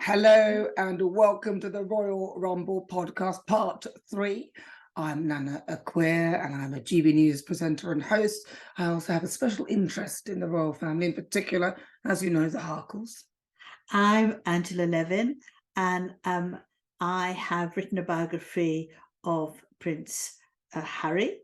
Hello and welcome to the Royal Rumble podcast, part 3. I'm Nana Akua and I'm a GB News presenter and host. I also have a special interest in the royal family, in particular, as you know, the Harkles. I'm Angela Levin, and I have written a biography of Prince Harry,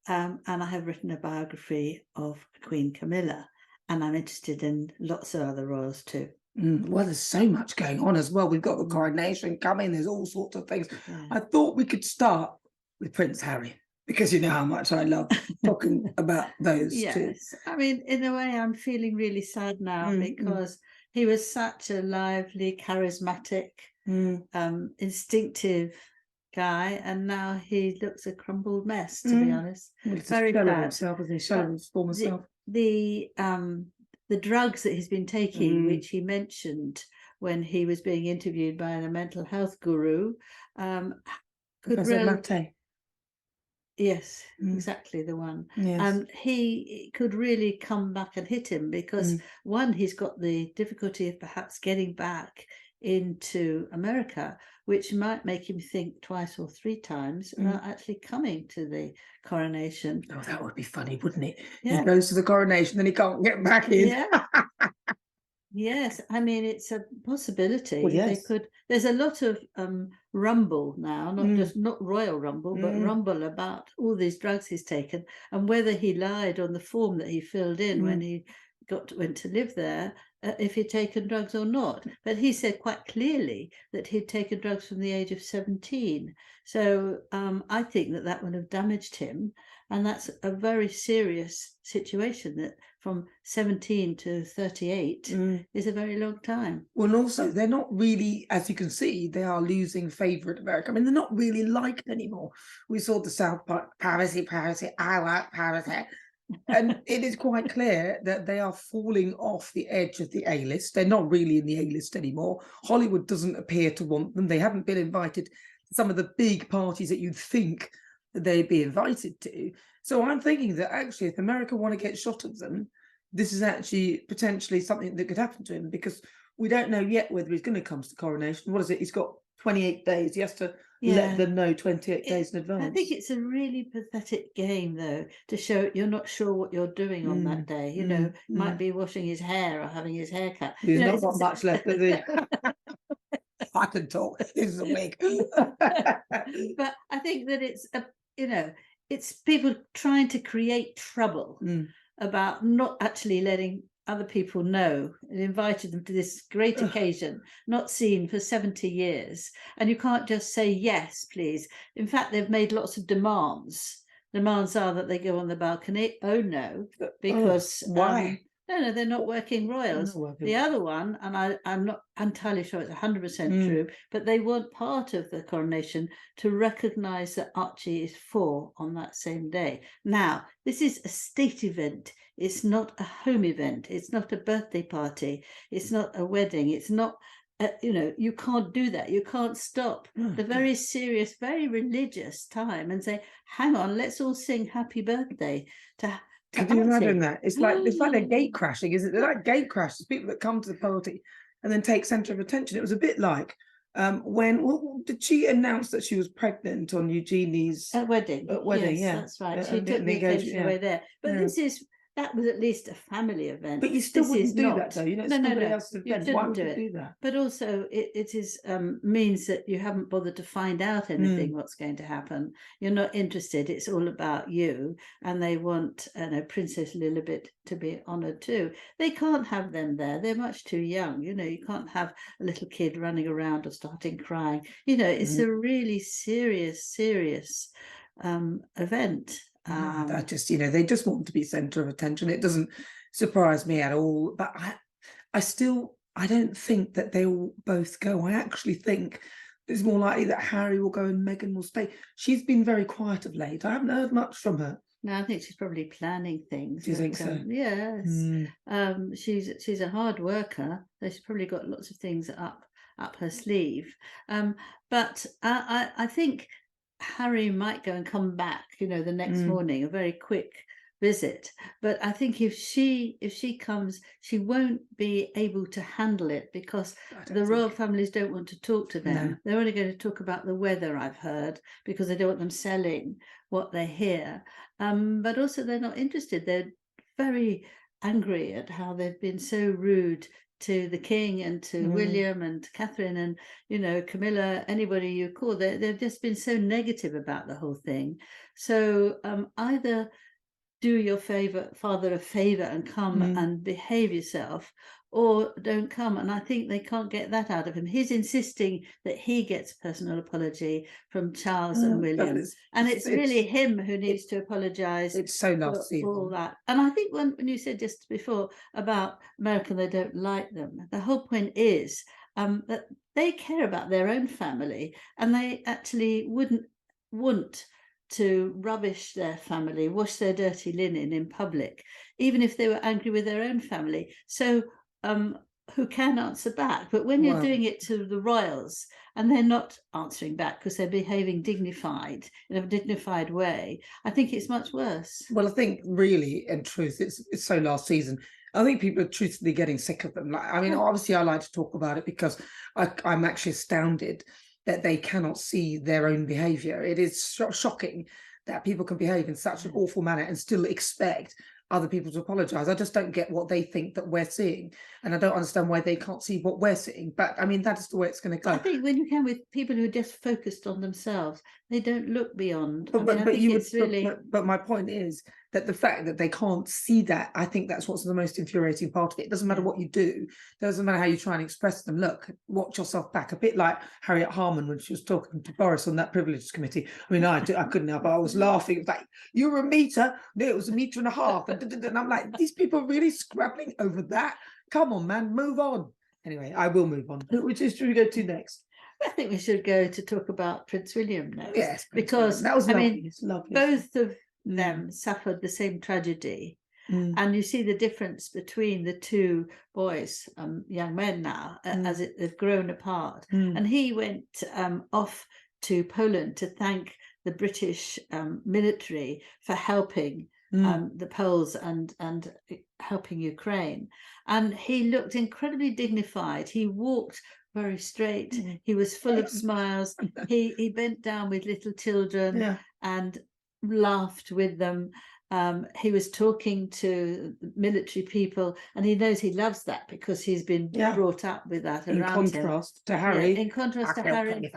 and I have written a biography of Queen Camilla, and I'm interested in lots of other royals too. Well, there's so much going on as well. We've got the coronation coming. There's all sorts of things. Yeah. I thought we could start with Prince Harry, because you know how much I love talking about those two. Yes, I mean, in a way, I'm feeling really sad now because he was such a lively, charismatic, instinctive guy, and now he looks a crumbled mess, to be honest. Well, it's Very a shell of sad. himself, isn't he? Shell of his former self. The drugs that he's been taking, which he mentioned when he was being interviewed by a mental health guru, could really, yes, exactly the one. Yes. He could really come back and hit him because one, he's got the difficulty of perhaps getting back into America, which might make him think twice or three times about actually coming to the coronation. Oh, that would be funny, wouldn't it? Yeah. He goes to the coronation, then he can't get back in. Yeah. Yes, I mean, it's a possibility. Well, yes. They could. There's a lot of rumble now, not royal rumble, but rumble about all these drugs he's taken and whether he lied on the form that he filled in when he went to live there, if he'd taken drugs or not. But he said quite clearly that he'd taken drugs from the age of 17. So I think that would have damaged him. And that's a very serious situation, that from 17 to 38 is a very long time. Well, and also, they're not really, as you can see, they are losing favour in America. I mean, they're not really liked anymore. We saw the South Park, Parisy, I like Parisy. And it is quite clear that they are falling off the edge of the A-list. They're not really in the A-list anymore. Hollywood doesn't appear to want them. They haven't been invited to some of the big parties that you'd think that they'd be invited to. So I'm thinking that actually, if America want to get shot of them, this is actually potentially something that could happen to him, because we don't know yet whether he's going to come to the coronation. What is it? He's got 28 days. He has to let them know 28 days in advance. I think it's a really pathetic game, though, to show you're not sure what you're doing on that day. You know, might be washing his hair or having his hair cut. He's not got much left, has he? I can talk. This is a wig. But I think that it's people trying to create trouble about not actually letting other people know, and invited them to this great occasion, not seen for 70 years. And you can't just say, yes, please. In fact, they've made lots of demands. Demands are that they go on the balcony. Oh, no, because... why? No, they're not working royals. The other one, and I'm not entirely sure it's 100% true, but they want part of the coronation to recognise that Archie is 4 on that same day. Now, this is a state event. It's not a home event. It's not a birthday party. It's not a wedding. It's not, you can't do that. You can't stop the very serious, very religious time and say, hang on, let's all sing happy birthday to Can you imagine that? It's like a gate crashing, isn't it? They're like gate crashes, people that come to the party and then take centre of attention. It was a bit like did she announce that she was pregnant on Eugenie's wedding? Yes, that's right. She took the occasion away there. But that was at least a family event. But you still wouldn't do that, though. You know, somebody else's event. Why would you do that? But also, it is means that you haven't bothered to find out anything what's going to happen. You're not interested. It's all about you, and they want Princess Lilibet to be honoured too. They can't have them there. They're much too young. You know, you can't have a little kid running around or starting crying. You know, it's a really serious event. That just, they just want to be centre of attention. It doesn't surprise me at all. But I don't think that they will both go. I actually think it's more likely that Harry will go and Meghan will stay. She's been very quiet of late. I haven't heard much from her. No, I think she's probably planning things. Do you think so? Yes. She's a hard worker. She's probably got lots of things up her sleeve. But I think Harry might go and come back, the next morning, a very quick visit. But I think if she comes, she won't be able to handle it, because the royal families don't want to talk to them. No. They're only going to talk about the weather, I've heard, because they don't want them selling what they hear. But also they're not interested. They're very angry at how they've been so rude to the king and to William and Catherine and, you know, Camilla, anybody you call. They've just been so negative about the whole thing. So either do your father a favor and come and behave yourself, or don't come. And I think they can't get that out of him. He's insisting that he gets a personal apology from Charles and William, and it's really him who needs to apologize. It's so last for season. all that. And I think when you said just before about America, they don't like them, the whole point is that they care about their own family, and they actually wouldn't want to rubbish their family, wash their dirty linen in public, even if they were angry with their own family. So who can answer back? But when you're doing it to the royals and they're not answering back because they're behaving dignified, in a dignified way, I think it's much worse. Well, I think really, in truth, it's so last season. I think people are truthfully getting sick of them. Like, I mean, obviously I like to talk about it because I'm actually astounded that they cannot see their own behavior. It is shocking that people can behave in such an awful manner and still expect other people to apologize. I just don't get what they think that we're seeing, and I don't understand why they can't see what we're seeing. But I mean, that is the way it's going to go. I think when you can, with people who are just focused on themselves, they don't look beyond. But my point is that the fact that they can't see that, I think that's what's the most infuriating part of it. It doesn't matter what you do. It doesn't matter how you try and express them. Look, watch yourself back. A bit like Harriet Harman when she was talking to Boris on that privileged committee. I mean, I couldn't help, but I was laughing. It was like, you were a meter. No, it was a meter and a half. And I'm like, these people are really scrabbling over that. Come on, man, move on. Anyway, I will move on. Which is should we go to next? I think we should go to talk about Prince William next. Yes, because that was lovely. I mean, it's lovely. Both of them suffered the same tragedy, and you see the difference between the two boys, young men now, as they've grown apart. And he went off to Poland to thank the British military for helping the Poles and helping Ukraine. And he looked incredibly dignified. He walked very straight. He was full of smiles. He bent down with little children and laughed with them. He was talking to military people, and he knows he loves that because he's been brought up with that around him. In contrast to Harry. In contrast to Harry.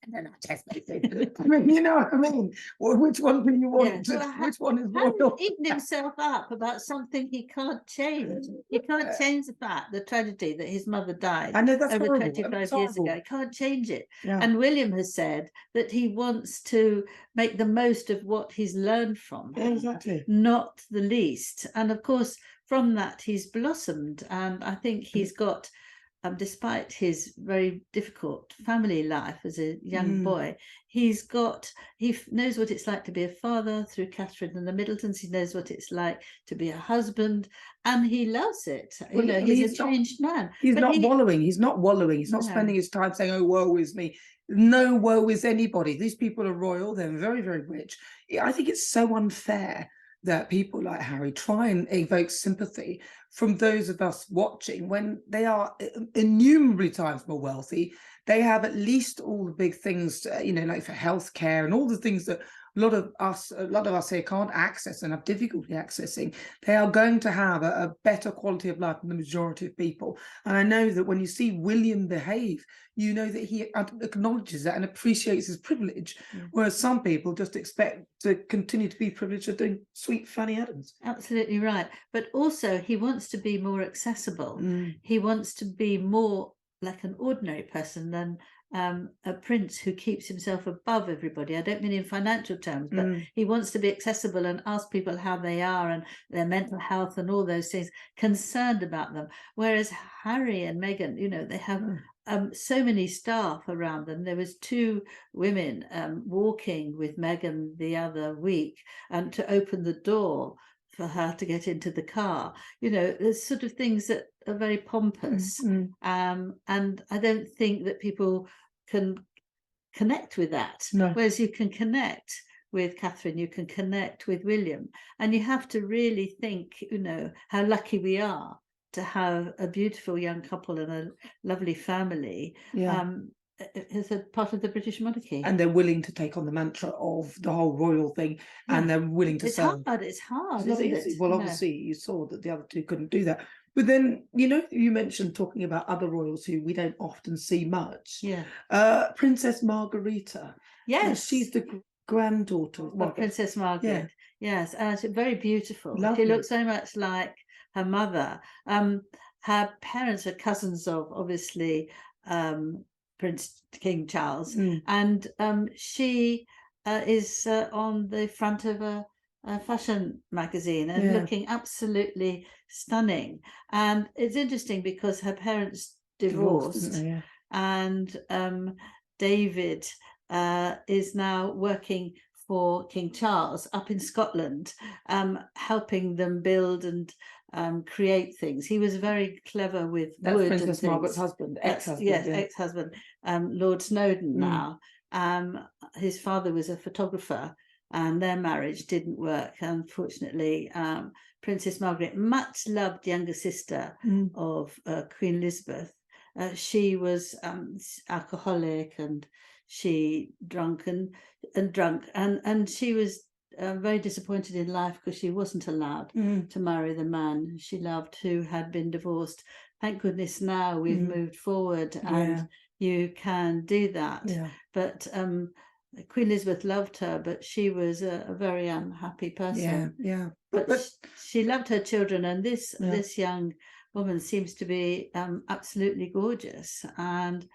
I mean, you know what I mean? Well, which one do you want? Which one is royal? He's eaten himself up about something he can't change. He can't change the fact, the tragedy that his mother died over 25 years ago. He can't change it. And William has said that he wants to make the most of what he's learned from her, not the least. And of course, from that, he's blossomed. And I think he's got, despite his very difficult family life as a young boy, he knows what it's like to be a father through Catherine and the Middletons. He knows what it's like to be a husband, and he loves it. Well, you know, he's a changed man. He's not wallowing. He's not wallowing. He's not spending his time saying, "Oh, woe is me." No woe is anybody. These people are royal. They're very, very rich. I think it's so unfair that people like Harry try and evoke sympathy from those of us watching when they are innumerably times more wealthy. They have at least all the big things, you know, like for healthcare and all the things that a lot of us here can't access and have difficulty accessing. They are going to have a better quality of life than the majority of people. And I know that when you see William behave, you know that he acknowledges that and appreciates his privilege, whereas some people just expect to continue to be privileged of doing sweet Fanny Adams. Absolutely right. But also he wants to be more accessible. He wants to be more like an ordinary person than a prince who keeps himself above everybody. I don't mean in financial terms, but he wants to be accessible and ask people how they are and their mental health and all those things, concerned about them. Whereas Harry and Meghan, you know, they have so many staff around them. There was 2 women walking with Meghan the other week to open the door for her to get into the car. You know, there's sort of things that are very pompous. And I don't think that people can connect with that. Whereas you can connect with Catherine, you can connect with William. And you have to really think, how lucky we are to have a beautiful young couple and a lovely family as a part of the British monarchy. And they're willing to take on the mantra of the whole royal thing, and they're willing to serve. It's hard, It's not isn't easy. it? Well, obviously, you saw that the other two couldn't do that. But then, you mentioned talking about other royals who we don't often see much. Yeah. Princess Margarita. Yes. She's the granddaughter of Princess Margaret. Yeah. Yes, and she's very beautiful. Lovely. She looks so much like her mother. Her parents are cousins of, obviously, Prince King Charles, and she is on the front of a fashion magazine and looking absolutely stunning. And it's interesting because her parents divorced and David is now working for King Charles up in Scotland, helping them build and create things. He was very clever with wood. Princess Margaret's husband, ex-husband. Yes, ex-husband, Lord Snowdon now. His father was a photographer, and their marriage didn't work, unfortunately. Princess Margaret, much loved younger sister of Queen Elizabeth, she was alcoholic, and she drunk and she was very disappointed in life because she wasn't allowed to marry the man she loved, who had been divorced. Thank goodness now we've moved forward and you can do that. But Queen Elizabeth loved her, but she was a very unhappy person. But she loved her children, and this young woman seems to be absolutely gorgeous and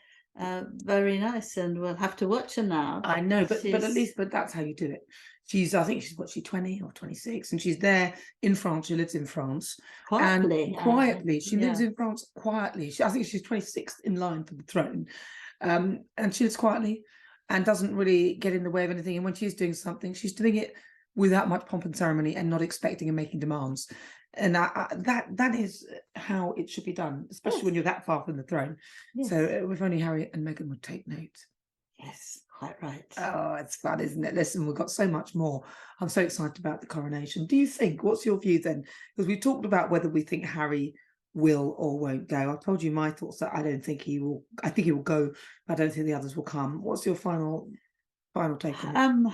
very nice, and we'll have to watch her now. I know, but at least that's how you do it. I think she's 20 or 26, and she's there in France. She lives in France quietly. She lives in France quietly. I think she's 26th in line for the throne, and she lives quietly and doesn't really get in the way of anything. And when she's doing something, she's doing it without much pomp and ceremony and not expecting and making demands. And that is how it should be done, especially when you're that far from the throne. So if only Harry and Meghan would take note. Yes, quite right. Oh, it's fun, isn't it? Listen, we've got so much more. I'm so excited about the coronation. Do you think, what's your view then? Because we talked about whether we think Harry will or won't go. I told you my thoughts that I don't think he will. I think he will go, but I don't think the others will come. What's your final take on it?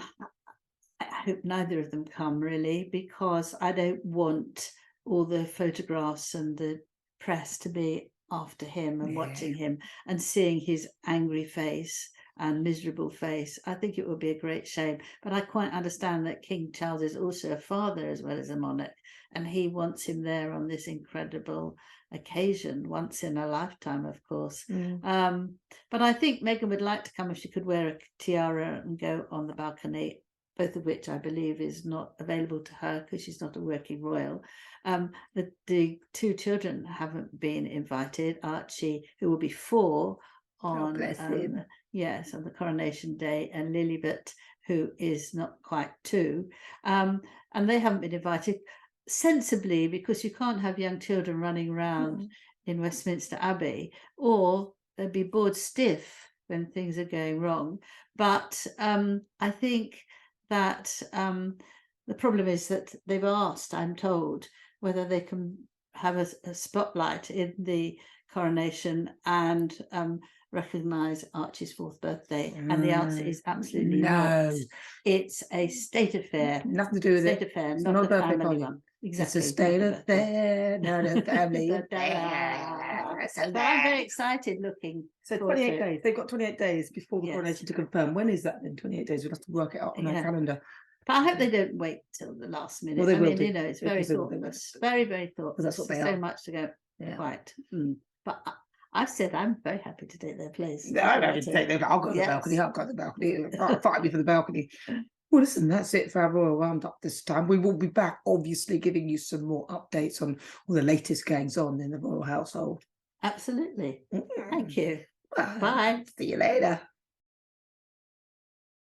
I hope neither of them come, really, because I don't want all the photographs and the press to be after him and watching him and seeing his angry face and miserable face. I think it would be a great shame. But I quite understand that King Charles is also a father as well as a monarch, and he wants him there on this incredible occasion, once in a lifetime, of course. But I think Meghan would like to come if she could wear a tiara and go on the balcony, both of which I believe is not available to her because she's not a working royal. The two children haven't been invited. Archie, who will be 4 on on the coronation day, and Lilibet, who is not quite 2, and they haven't been invited, sensibly, because you can't have young children running around in Westminster Abbey, or they'll be bored stiff when things are going wrong. But I think that the problem is that they've asked, I'm told, whether they can have a spotlight in the coronation and recognise Archie's 4th birthday. And the answer is absolutely not. It's a state affair. Nothing to do with state affair, it's not a birthday family party. one. Exactly. It's a state affair, not a family affair. So I'm very excited looking. So 28 days. They've got 28 days before the coronation to confirm. When is that then? 28 days. We'll have to work it out on our calendar. But I hope they don't wait till the last minute. Well, they will do. It's very thoughtless. Very, very thoughtless. That's what they are. So much to go quite. But I've said I'm very happy to take their place. I'm happy to take them. I'll go to the balcony. I'll go to the balcony. Fight me for the balcony. Well, listen, that's it for our Royal Roundup this time. We will be back, obviously, giving you some more updates on all the latest goings on in the royal household. Absolutely. Thank you. Bye. Bye. See you later.